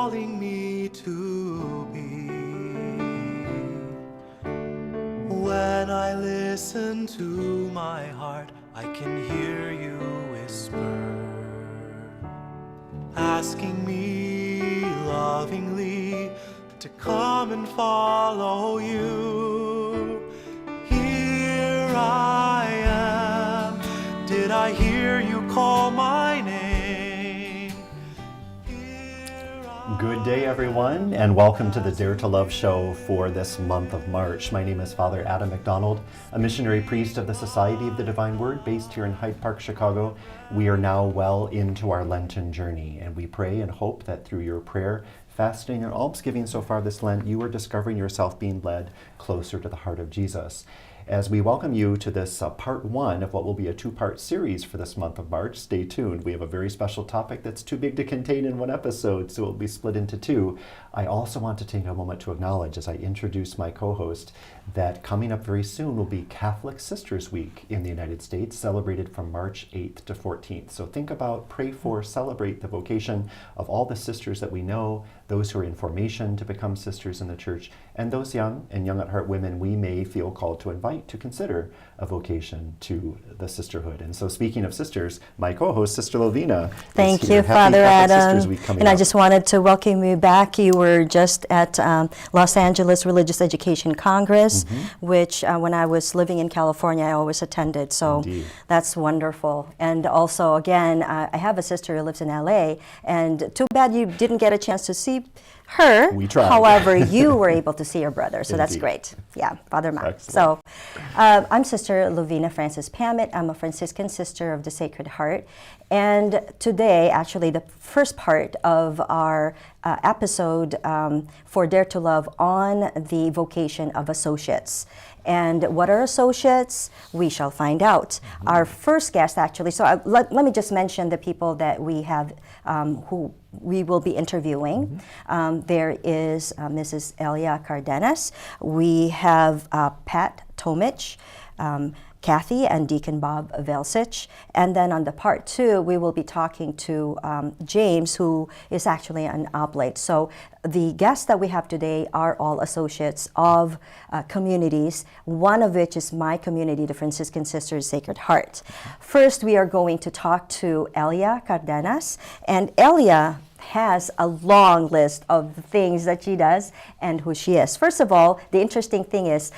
calling me to be. When I listen to my heart, I can hear you whisper, asking me lovingly to come and follow you. Here I am. Did I hear you call my name? Good day, everyone, and welcome to the Dare to Love show for this month of March. My name is Father Adam McDonald, a missionary priest of the Society of the Divine Word based here in Hyde Park, Chicago. We are now well into our Lenten journey, and we pray and hope that through your prayer, fasting, and almsgiving so far this Lent, you are discovering yourself being led closer to the heart of Jesus. As we welcome you to this part one of what will be a two-part series for this month of March, stay tuned. We have a very special topic that's too big to contain in one episode, so it will be split into two. I also want to take a moment to acknowledge, as I introduce my co-host, that coming up very soon will be Catholic Sisters Week in the United States, celebrated from March 8th to 14th. So think about, pray for, celebrate the vocation of all the sisters that we know, those who are in formation to become sisters in the church, and those young and young at heart women we may feel called to invite to consider a vocation to the sisterhood. And so speaking of sisters, my co-host, Sister Lovina, Thank is here. you, Father Adam. And I just wanted to welcome you back. You were just at Los Angeles Religious Education Congress, which when I was living in California, I always attended. So Indeed. That's wonderful. And also, again, I have a sister who lives in LA, and too bad you didn't get a chance to see her. We tried. However, you were able to see your brother, so that's Indeed. great. Yeah, Father Matt. Excellent. So I'm Sister Lovina Francis Pamet. I'm a Franciscan sister of the Sacred Heart. And today, actually, the first part of our episode for Dare to Love on the vocation of associates. And what are associates? We shall find out. Our first guest, actually, so let me just mention the people that we have who we will be interviewing. There is Mrs. Elia Cardenas. We have Pat Tomich, Kathy, and Deacon Bob Velsich. And then on the part two, we will be talking to James, who is actually an oblate. So the guests that we have today are all associates of communities, one of which is my community, the Franciscan Sisters Sacred Heart. First, we are going to talk to Elia Cardenas, and Elia has a long list of things that she does and who she is. First of all, the interesting thing is,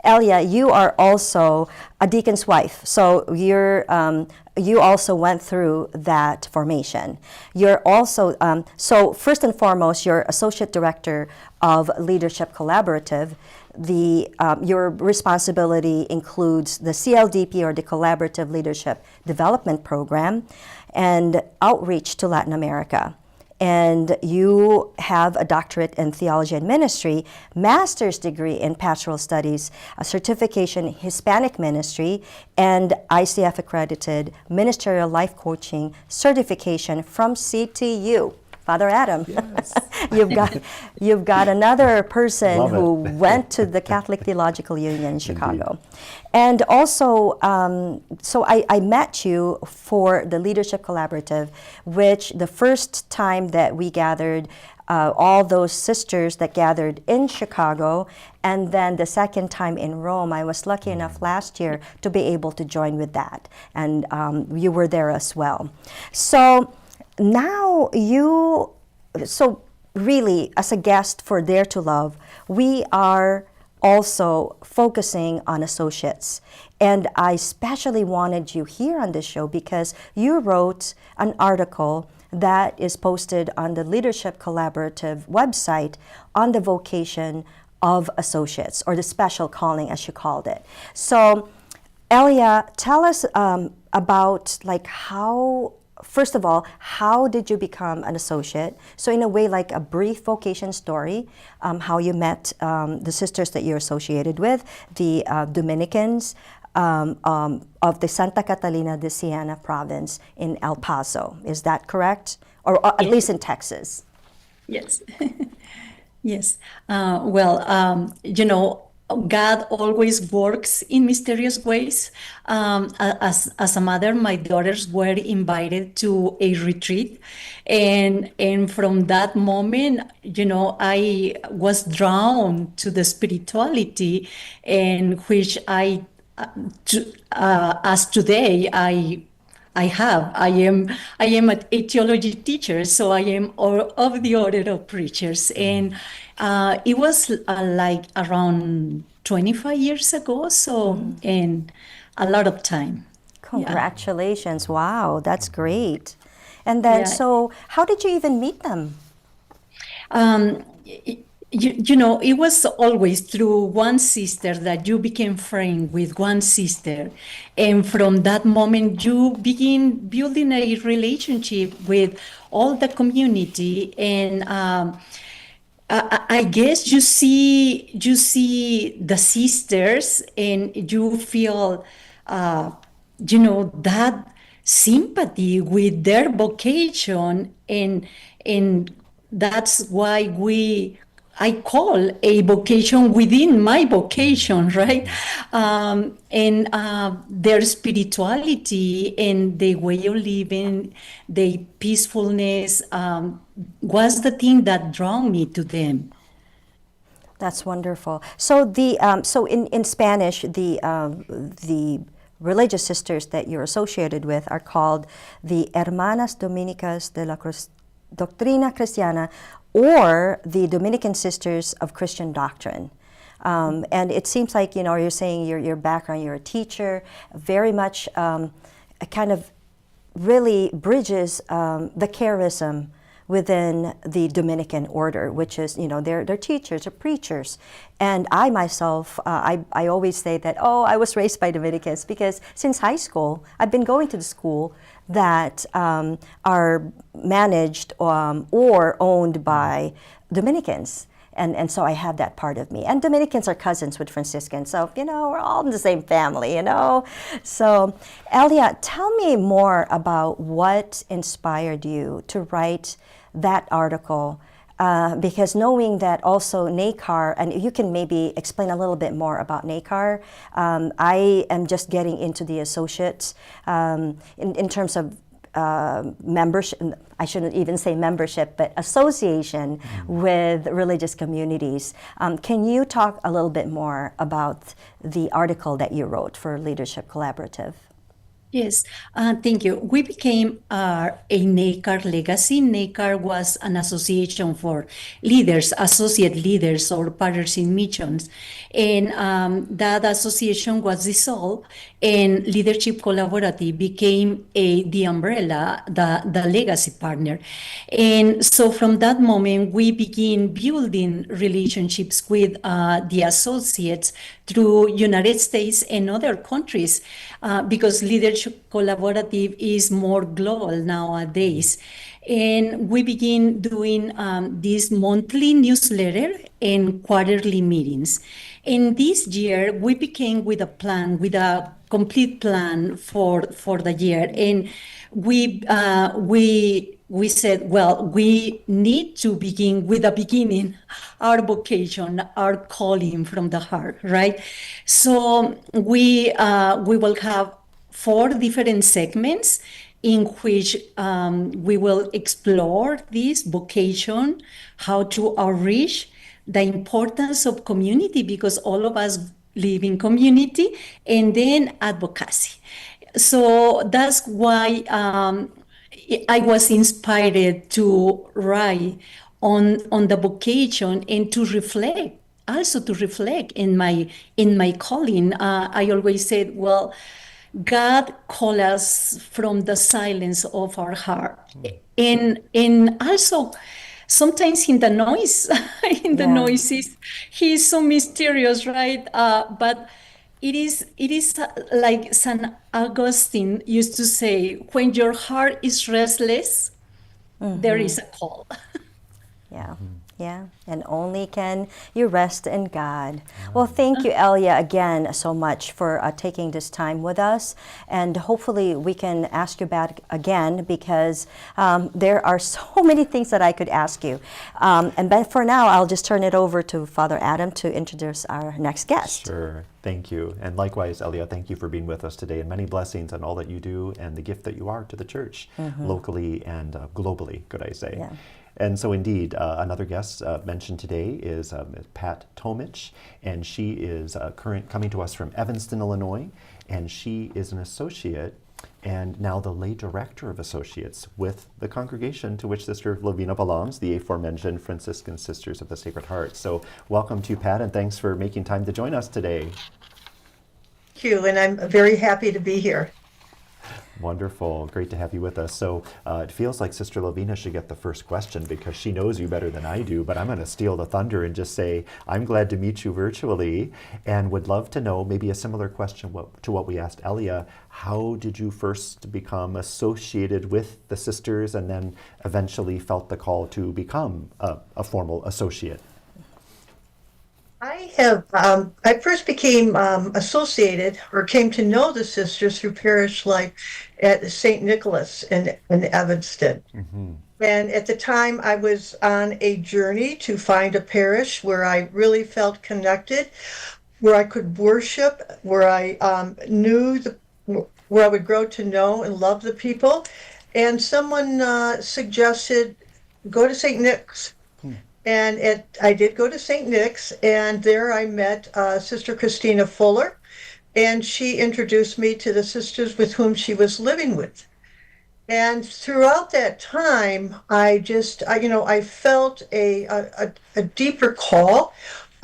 Elia, you are also a deacon's wife, so you also went through that formation. You're also, so first and foremost, you're Associate Director of Leadership Collaborative. Your responsibility includes the CLDP, or the Collaborative Leadership Development Program, and outreach to Latin America. And you have a doctorate in theology and ministry, master's degree in pastoral studies, a certification in Hispanic ministry, and ICF accredited ministerial life coaching certification from CTU. Father Adam, yes. you've got another person Love who it. went to the Catholic Theological Union in Chicago. Indeed. And also, so I met you for the Leadership Collaborative, which the first time that we gathered, all those sisters that gathered in Chicago, and then the second time in Rome. I was lucky enough last year to be able to join with that, and you were there as well. So now so really, as a guest for Dare to Love, we are also focusing on associates. And I especially wanted you here on this show because you wrote an article that is posted on the Leadership Collaborative website on the vocation of associates, or the special calling, as you called it. So, Elia, tell us about how, first of all, how did you become an associate? So in a way, like a brief vocation story, how you met the sisters that you're associated with, the Dominicans of the Santa Catalina de Siena province in El Paso. Is that correct? Or at least in Texas? Yes. Yes. Well, God always works in mysterious ways. As a mother, my daughters were invited to a retreat, and from that moment, I was drawn to the spirituality, and which as today, I am a theology teacher, so I am of the order of preachers, and it was like around 25 years ago, so and a lot of time. Congratulations. Wow, that's great. And then, Yeah. so how did you even meet them? It was always through one sister that you became friend with one sister. And from that moment, you begin building a relationship with all the community. And I guess you see the sisters and you feel, that sympathy with their vocation, and that's why I call a vocation within my vocation, right? And their spirituality and the way of living, the peacefulness, was the thing that drew me to them. That's wonderful. So in Spanish, the religious sisters that you're associated with are called the Hermanas Dominicas de la Doctrina Cristiana, or the Dominican Sisters of Christian Doctrine. And it seems like, you're saying your background, you're a teacher, very much a kind of really bridges the charism within the Dominican order, which is, they're teachers, they're preachers. And I myself, I always say that, I was raised by Dominicans, because since high school, I've been going to the school that are managed or owned by Dominicans. And so I have that part of me. And Dominicans are cousins with Franciscans, so, we're all in the same family, So, Elia, tell me more about what inspired you to write that article, because knowing that also NACAR, and you can maybe explain a little bit more about NACAR. I am just getting into the associates in terms of membership. I shouldn't even say membership, but association with religious communities. Can you talk a little bit more about the article that you wrote for Leadership Collaborative? Yes, thank you. We became a NACAR legacy. NACAR was an association for leaders, associate leaders, or partners in missions. And that association was dissolved, and Leadership Collaborative became the umbrella, the legacy partner. And so from that moment, we begin building relationships with the associates through United States and other countries, because Leadership Collaborative is more global nowadays. And we begin doing this monthly newsletter and quarterly meetings. And this year, we became with a complete plan for the year. And we said, well, we need to begin with the beginning, our vocation, our calling from the heart, right? So we will have 4 different segments in which we will explore this vocation, how to outreach, the importance of community, because all of us live in community, and then advocacy. So that's why I was inspired to write on the vocation, and to reflect, also to reflect in my calling. I always said, well, God calls us from the silence of our heart, and also sometimes in the noise, in the noises. He is so mysterious, right? But it is like Saint Augustine used to say, when your heart is restless, there is a call. Yeah. Yeah, and only can you rest in God. Well, thank you, Elia, again so much for taking this time with us. And hopefully we can ask you back again because there are so many things that I could ask you. But for now, I'll just turn it over to Father Adam to introduce our next guest. Sure. Thank you. And likewise, Elia, thank you for being with us today, and many blessings on all that you do and the gift that you are to the church, locally and globally, could I say. Yeah. And so indeed, another guest mentioned today is Pat Tomich, and she is coming to us from Evanston, Illinois, and she is an associate and now the lay director of associates with the congregation to which Sister Lavina belongs, the aforementioned Franciscan Sisters of the Sacred Heart. So welcome to you, Pat, and thanks for making time to join us today. Thank you, and I'm very happy to be here. Wonderful. Great to have you with us. So it feels like Sister Lavina should get the first question because she knows you better than I do, but I'm going to steal the thunder and just say, I'm glad to meet you virtually and would love to know maybe a similar question to what we asked Elia. How did you first become associated with the sisters and then eventually felt the call to become a formal associate? I first became associated or came to know the sisters through parish life at St. Nicholas in Evanston. And at the time, I was on a journey to find a parish where I really felt connected, where I could worship, where I where I would grow to know and love the people. And someone suggested go to St. Nick's. And I did go to St. Nick's, and there I met Sister Christina Fuller, and she introduced me to the sisters with whom she was living with. And throughout that time, I felt a deeper call.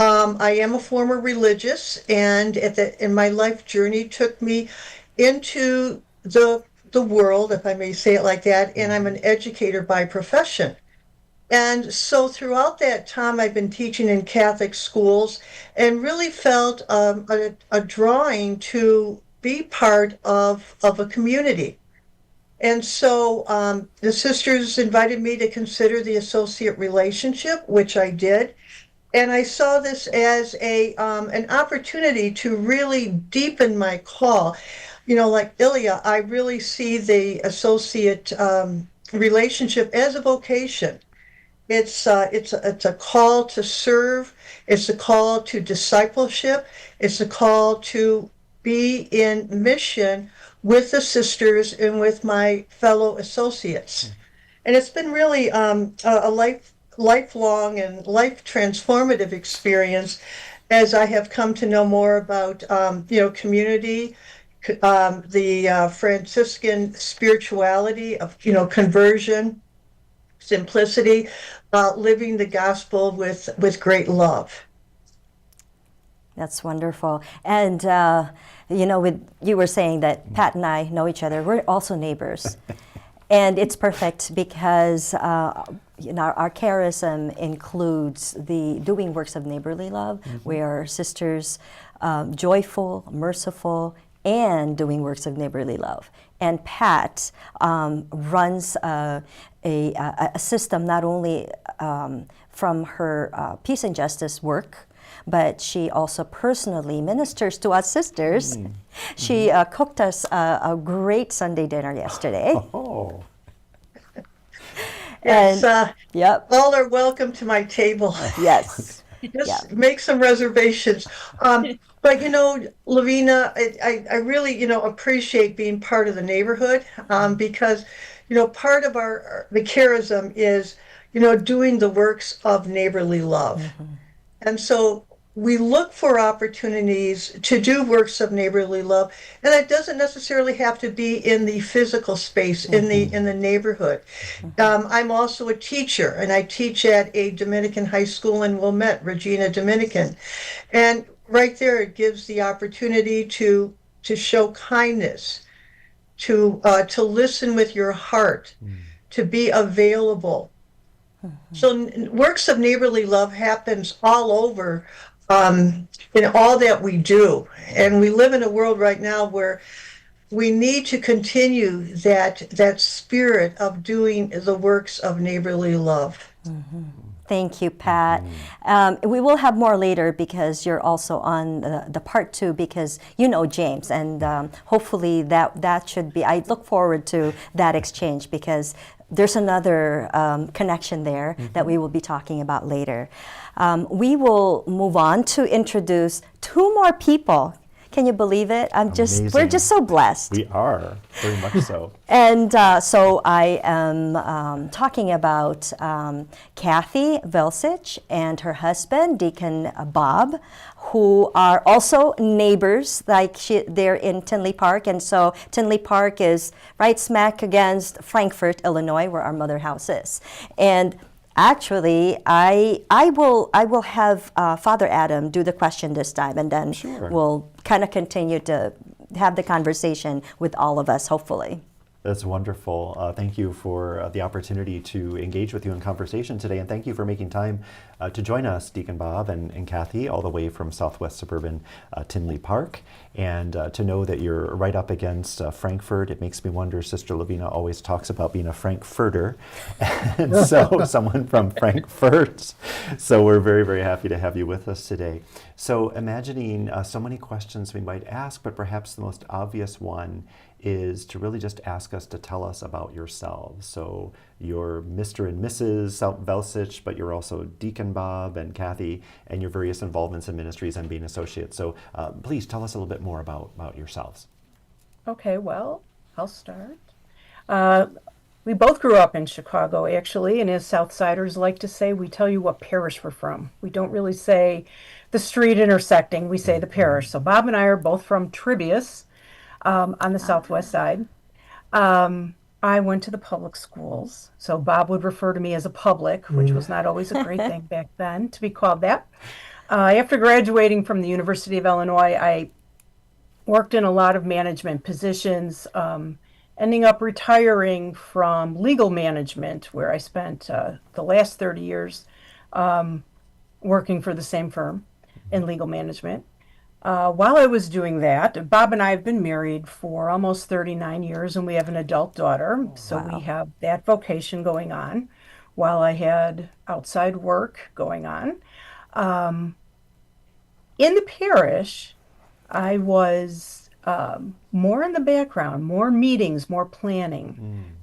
I am a former religious, and in my life journey took me into the world, if I may say it like that, and I'm an educator by profession. And so throughout that time, I've been teaching in Catholic schools and really felt a drawing to be part of a community. And so the sisters invited me to consider the associate relationship, which I did. And I saw this as an opportunity to really deepen my call. You know, like Ilya, I really see the associate relationship as a vocation. It's a call to serve. It's a call to discipleship. It's a call to be in mission with the sisters and with my fellow associates. And it's been really a lifelong and life transformative experience as I have come to know more about community, the Franciscan spirituality of conversion, simplicity, living the gospel with great love. That's wonderful. And, you were saying that Pat and I know each other. We're also neighbors. And it's perfect because, our charism includes the doing works of neighborly love. We are sisters, joyful, merciful, and doing works of neighborly love. And Pat runs a system not only from her peace and justice work, but she also personally ministers to us sisters. She cooked us a great Sunday dinner yesterday. Oh. Yes, Yep. all are welcome to my table. Yes. Just make some reservations. But Lavina, I really appreciate being part of the neighborhood because part of the charism is doing the works of neighborly love, and so we look for opportunities to do works of neighborly love, and that doesn't necessarily have to be in the physical space in the neighborhood. I'm also a teacher, and I teach at a Dominican high school in Wilmette, Regina Dominican, and right there it gives the opportunity to show kindness, to listen with your heart, to be available. So works of neighborly love happens all over in all that we do. And we live in a world right now where we need to continue that spirit of doing the works of neighborly love. Thank you, Pat. We will have more later because you're also on the part 2 because you know James, and hopefully that should be. I look forward to that exchange because there's another connection there that we will be talking about later. We will move on to introduce 2 more people. Can you believe it? We're just so blessed. We are, very much so. And so I am talking about Kathy Velsich and her husband, Deacon Bob, who are also neighbors, they're in Tinley Park. And so Tinley Park is right smack against Frankfort, Illinois, where our mother house is. And actually, I will have Father Adam do the question this time, and then we'll kind of continue to have the conversation with all of us, hopefully. That's wonderful. Thank you for the opportunity to engage with you in conversation today, and thank you for making time to join us, Deacon Bob and Kathy, all the way from southwest suburban Tinley Park. And to know that you're right up against Frankfurt, it makes me wonder, Sister Lavina always talks about being a Frankfurter, and so someone from Frankfurt. So we're very, very happy to have you with us today. So imagining so many questions we might ask, but perhaps the most obvious one is to really just ask us to tell us about yourselves. So you're Mr. and Mrs. Velsich, but you're also Deacon Bob and Kathy, and your various involvements in ministries and being associates. So please tell us a little bit more about yourselves. Okay, well, I'll start. We both grew up in Chicago, actually, and as Southsiders like to say, we tell you what parish we're from. We don't really say the street intersecting, we say the parish. So Bob and I are both from Tribius, on the southwest side. I went to the public schools, so Bob would refer to me as a public, which was not always a great thing back then to be called that. After graduating from the University of Illinois, I worked in a lot of management positions, ending up retiring from legal management, where I spent the last 30 years working for the same firm in legal management. While I was doing that, Bob and I have been married for almost 39 years, and we have an adult daughter. So we have that vocation going on while I had outside work going on. In the parish, I was more in the background, more meetings, more planning.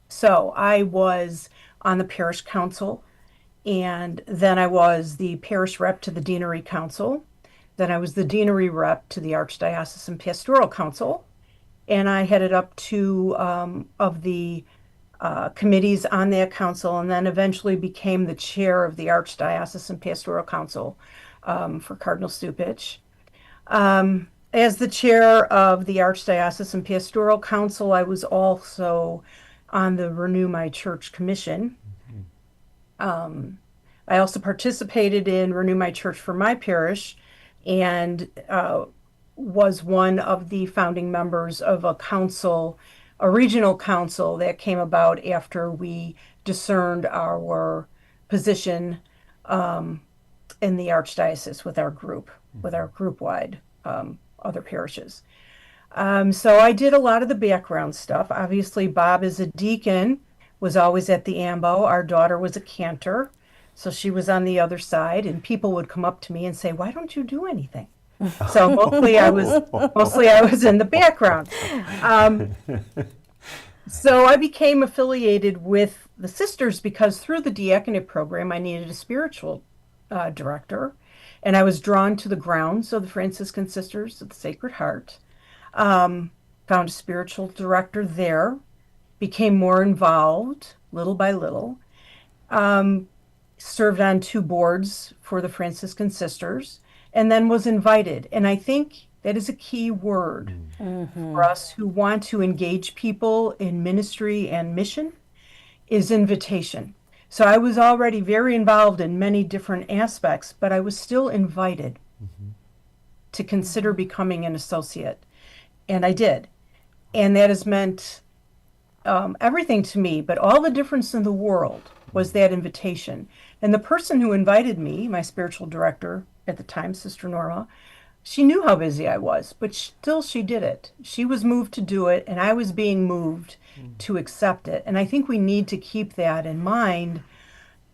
So I was on the parish council, and then I was the parish rep to the deanery council. Then I was the deanery rep to the Archdiocesan Pastoral Council, and I headed up 2 of the committees on that council, and then eventually became the chair of the Archdiocesan Pastoral Council for Cardinal Stupich. As the chair of the Archdiocesan Pastoral Council, I was also on the Renew My Church Commission. I also participated in Renew My Church for my parish, and was one of the founding members of a regional council that came about after we discerned our position in the Archdiocese with our group-wide other parishes. So I did a lot of the background stuff. Obviously, Bob is a deacon, was always at the AMBO. Our daughter was a cantor. So she was on the other side, and people would come up to me and say, "Why don't you do anything?" So mostly I was in the background. So I became affiliated with the sisters because through the diaconate program, I needed a spiritual director, and I was drawn to the grounds of the Franciscan Sisters of the Sacred Heart. Found a spiritual director there, became more involved little by little. Served on 2 boards for the Franciscan Sisters, and then was invited. And I think that is a key word for us who want to engage people in ministry and mission, is invitation. So I was already very involved in many different aspects, but I was still invited to consider becoming an associate. And I did. And that has meant everything to me, but all the difference in the world was that invitation. And the person who invited me, my spiritual director at the time, Sister Norma, she knew how busy I was, but still she did it. She was moved to do it, and I was being moved to accept it. And I think we need to keep that in mind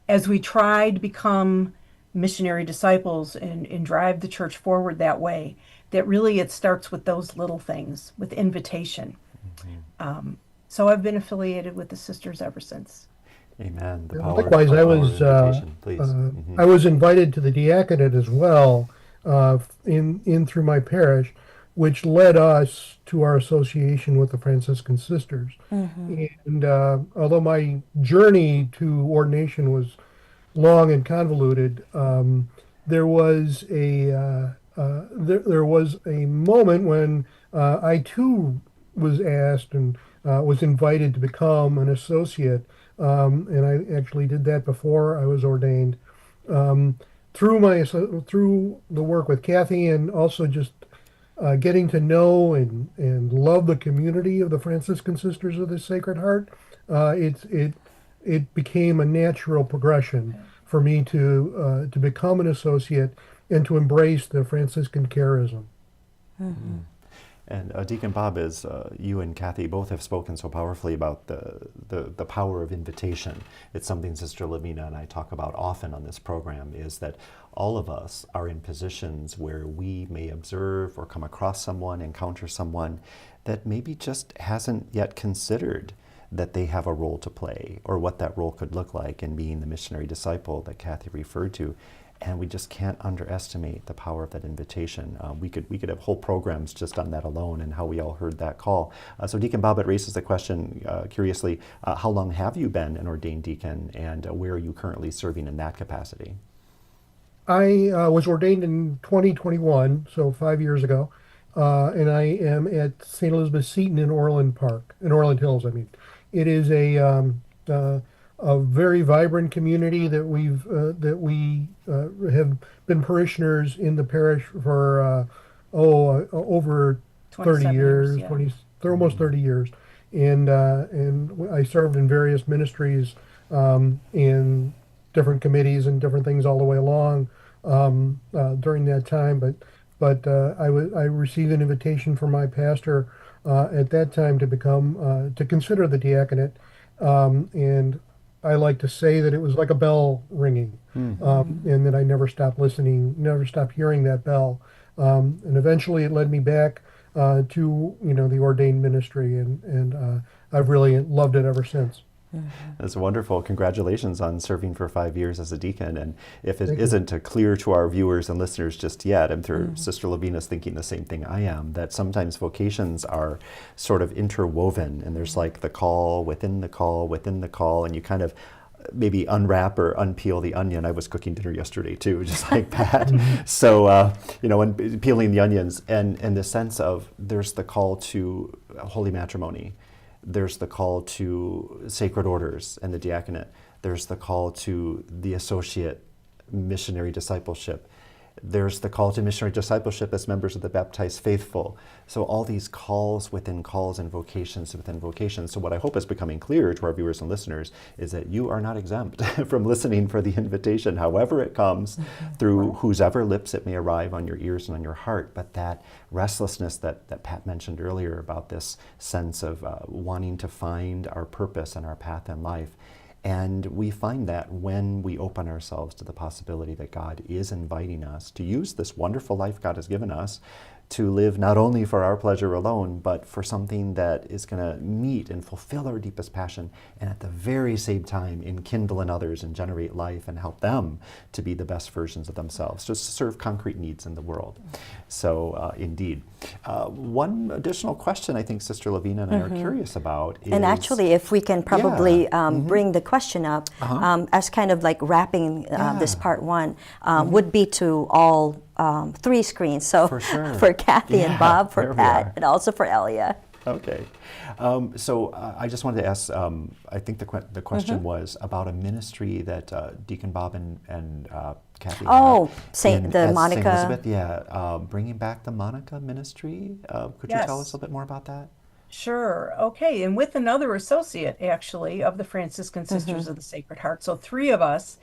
as we try to become missionary disciples and drive the church forward that way, that really it starts with those little things, with invitation. So I've been affiliated with the sisters ever since. Amen. The Likewise, power of invitation, please. I was invited to the diaconate as well, in through my parish, which led us to our association with the Franciscan Sisters. And although my journey to ordination was long and convoluted, there was a moment when I too was asked and was invited to become an associate, and I actually did that before I was ordained. Through the work with Kathy, and also just getting to know and love the community of the Franciscan Sisters of the Sacred Heart, it became a natural progression for me to become an associate and to embrace the Franciscan charism. And Deacon Bob, as you and Kathy both have spoken so powerfully about the power of invitation, it's something Sister Lavina and I talk about often on this program, is that all of us are in positions where we may observe or come across someone, encounter someone that maybe just hasn't yet considered that they have a role to play, or what that role could look like in being the missionary disciple that Kathy referred to. And we just can't underestimate the power of that invitation. We could have whole programs just on that alone, and how we all heard that call. So Deacon Bob, it raises the question, curiously, how long have you been an ordained deacon, and where are you currently serving in that capacity? I was ordained in 2021, so 5 years ago, and I am at St. Elizabeth Seton in Orland Hills. I mean, it is a very vibrant community that we have been parishioners in the parish for over 30 years, yeah. almost 30 years, and I served in various ministries, in different committees and different things all the way along during that time. But I received an invitation from my pastor at that time to consider the diaconate, and I like to say that it was like a bell ringing, and that I never stopped listening, never stopped hearing that bell, and eventually it led me back to the ordained ministry, and I've really loved it ever since. That's wonderful. Congratulations on serving for 5 years as a deacon. And if it Thank you. isn't clear to our viewers and listeners just yet, I'm sure Sister Lavina's thinking the same thing I am, that sometimes vocations are sort of interwoven, and there's like the call within the call within the call, and you kind of maybe unwrap or unpeel the onion. I was cooking dinner yesterday too, just like that. So, when peeling the onions, and the sense of there's the call to holy matrimony, there's the call to sacred orders and the diaconate, there's the call to the associate missionary discipleship, there's the call to missionary discipleship as members of the baptized faithful. So all these calls within calls and vocations within vocations. So what I hope is becoming clear to our viewers and listeners is that you are not exempt from listening for the invitation, however it comes, through whosever lips it may arrive on your ears and on your heart. But that restlessness that Pat mentioned earlier about this sense of wanting to find our purpose and our path in life. And we find that when we open ourselves to the possibility that God is inviting us to use this wonderful life God has given us to live not only for our pleasure alone, but for something that is going to meet and fulfill our deepest passion, and at the very same time enkindle in others and generate life and help them to be the best versions of themselves, just to serve concrete needs in the world. So indeed. One additional question I think Sister Lavina and I are curious about is... And actually, if we can probably bring the question up as kind of like wrapping this part one, would be to all three screens. So For sure. for Kathy and Bob, for there we Pat, are. and also for Elia. Okay. So I just wanted to ask, I think the question was about a ministry that Deacon Bob and Kathy Oh, have Saint Monica. Elizabeth, bringing back the Monica ministry. Could you tell us a little bit more about that? Sure. Okay. And with another associate, actually, of the Franciscan Sisters of the Sacred Heart. So three of us.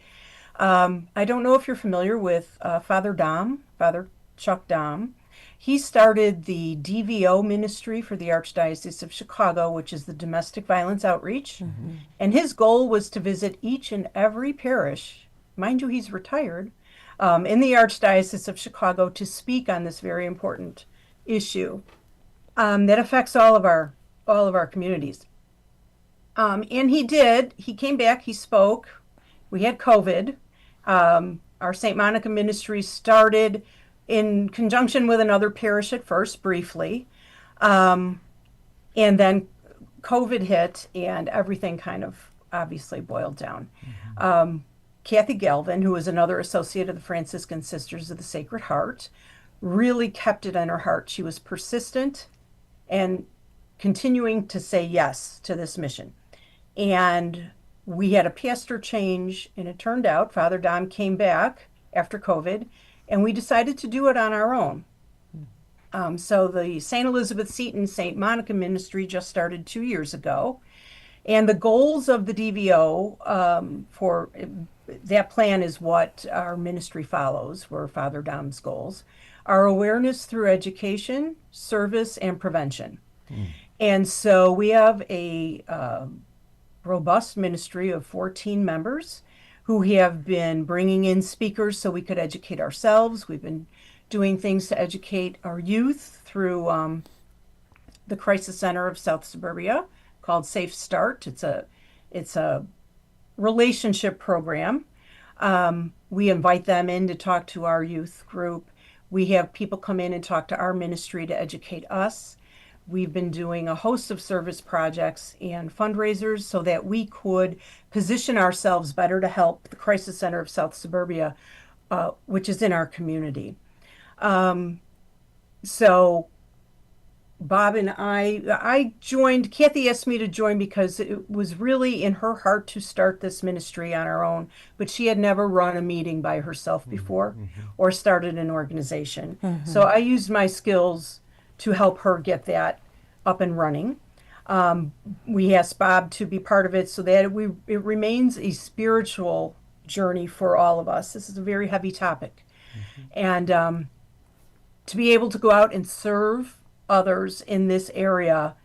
I don't know if you're familiar with Father Chuck Dom. He started the DVO ministry for the Archdiocese of Chicago, which is the Domestic Violence Outreach. And his goal was to visit each and every parish, mind you, he's retired, in the Archdiocese of Chicago to speak on this very important issue that affects all of our communities. And he did. He came back. He spoke. We had COVID. Our St. Monica ministry started in conjunction with another parish at first, briefly, and then COVID hit, and everything kind of obviously boiled down. Kathy Galvin, who is another associate of the Franciscan Sisters of the Sacred Heart, really kept it in her heart. She was persistent and continuing to say yes to this mission. And we had a pastor change, and it turned out Father Dom came back after COVID, and we decided to do it on our own. So the St. Elizabeth Seton St. Monica ministry just started 2 years ago. And the goals of the DVO for that plan is what our ministry follows, were Father Dom's goals, are awareness through education, service, and prevention. And so we have a robust ministry of 14 members who have been bringing in speakers so we could educate ourselves. We've been doing things to educate our youth through the Crisis Center of South Suburbia called Safe Start. It's a relationship program. We invite them in to talk to our youth group. We have people come in and talk to our ministry to educate us. We've been doing a host of service projects and fundraisers so that we could position ourselves better to help the Crisis Center of South Suburbia, which is in our community. So Bob and I joined, Kathy asked me to join because it was really in her heart to start this ministry on our own, but she had never run a meeting by herself before or started an organization. So I used my skills to help her get that up and running. We asked Bob to be part of it so that it remains a spiritual journey for all of us. This is a very heavy topic. And to be able to go out and serve others in this area,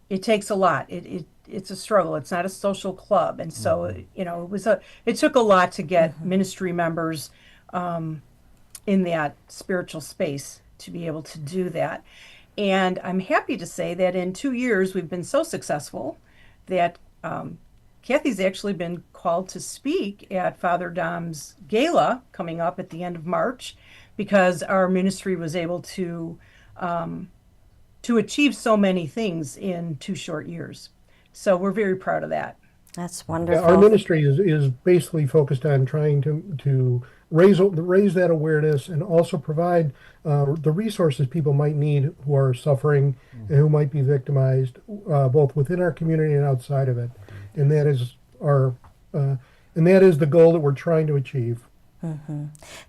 it takes a lot. It's a struggle. It's not a social club. And so, it took a lot to get ministry members in that spiritual space to be able to do that. And I'm happy to say that in 2 years, we've been so successful that Kathy's actually been called to speak at Father Dom's gala coming up at the end of March, because our ministry was able to achieve so many things in 2 short years. So we're very proud of that. That's wonderful. Our ministry is basically focused on trying to raise that awareness and also provide the resources people might need who are suffering and who might be victimized, both within our community and outside of it. And that is the goal that we're trying to achieve.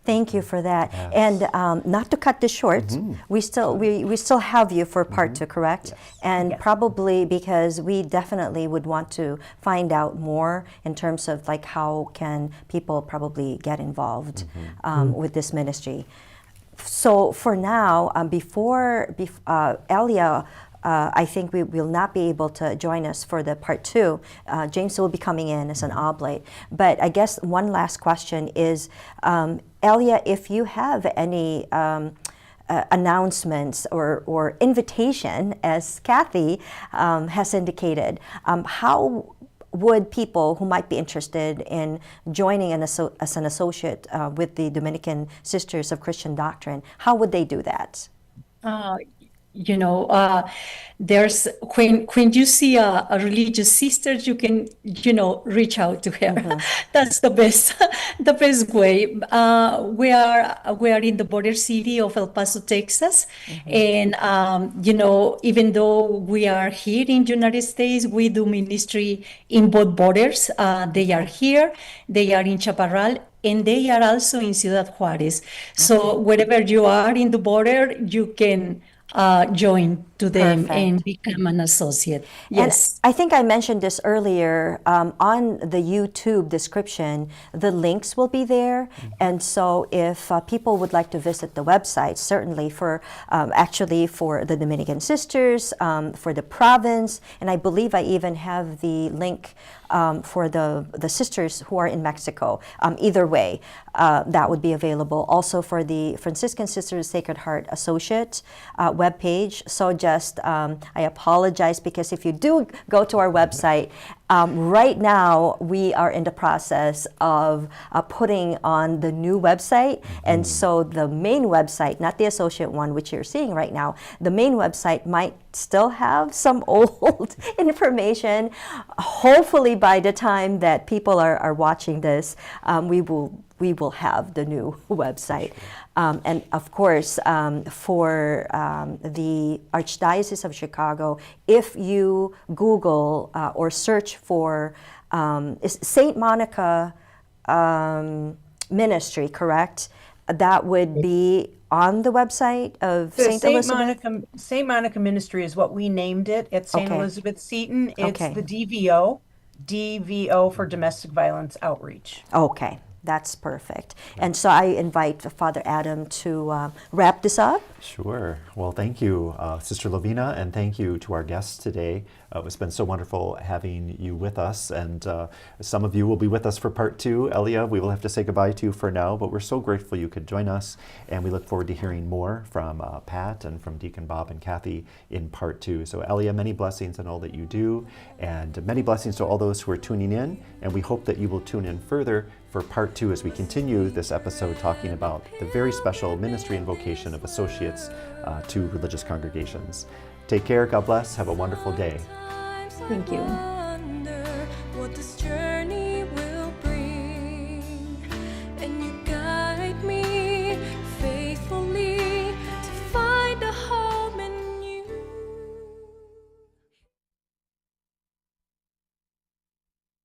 Thank you for that. Yes. And not to cut this short, we still have you for part 2, correct? Yes. And probably because we definitely would want to find out more in terms of like how can people probably get involved with this ministry. So for now, before Elia, I think we will not be able to join us for the part 2. James will be coming in as an oblate. But I guess one last question is, Elia, if you have any announcements or invitation, as Kathy has indicated, how would people who might be interested in joining as an associate with the Dominican Sisters of Christian Doctrine, how would they do that? There's when you see a religious sister, you can reach out to her. That's the best way. We are in the border city of El Paso, Texas, and even though we are here in the United States, we do ministry in both borders. They are here, they are in Chaparral, and they are also in Ciudad Juarez. So wherever you are in the border, you can join to them Perfect. and become an associate. And Yes. I think I mentioned this earlier. On the YouTube description, the links will be there. And so if people would like to visit the website, certainly for actually for the Dominican sisters, for the province, and I believe I even have the link for the sisters who are in Mexico. Either way, that would be available. Also for the Franciscan Sisters Sacred Heart Associate webpage. So just, I apologize because if you do go to our website, right now we are in the process of putting on the new website. And so the main website, not the associate one, which you're seeing right now, the main website might still have some old information. Hopefully by the time that people are watching this, we will have the new website. And of course, for the Archdiocese of Chicago, if you Google or search for St. Monica Ministry, correct? That would be on the website of The St. Elizabeth? St. Monica Ministry is what we named it at St. Okay. Elizabeth Seton. It's Okay. the DVO for Domestic Violence Outreach. Okay, that's perfect. And so I invite Father Adam to wrap this up. Sure. Well, thank you, Sister Lovina, and thank you to our guests today. It's been so wonderful having you with us, and some of you will be with us for part 2. Elia, we will have to say goodbye to you for now, but we're so grateful you could join us, and we look forward to hearing more from Pat and from Deacon Bob and Kathy in part 2. So Elia, many blessings in all that you do, and many blessings to all those who are tuning in, and we hope that you will tune in further for part 2 as we continue this episode talking about the very special ministry and vocation of associates to religious congregations. Take care, God bless, have a wonderful day. Thank you. What this journey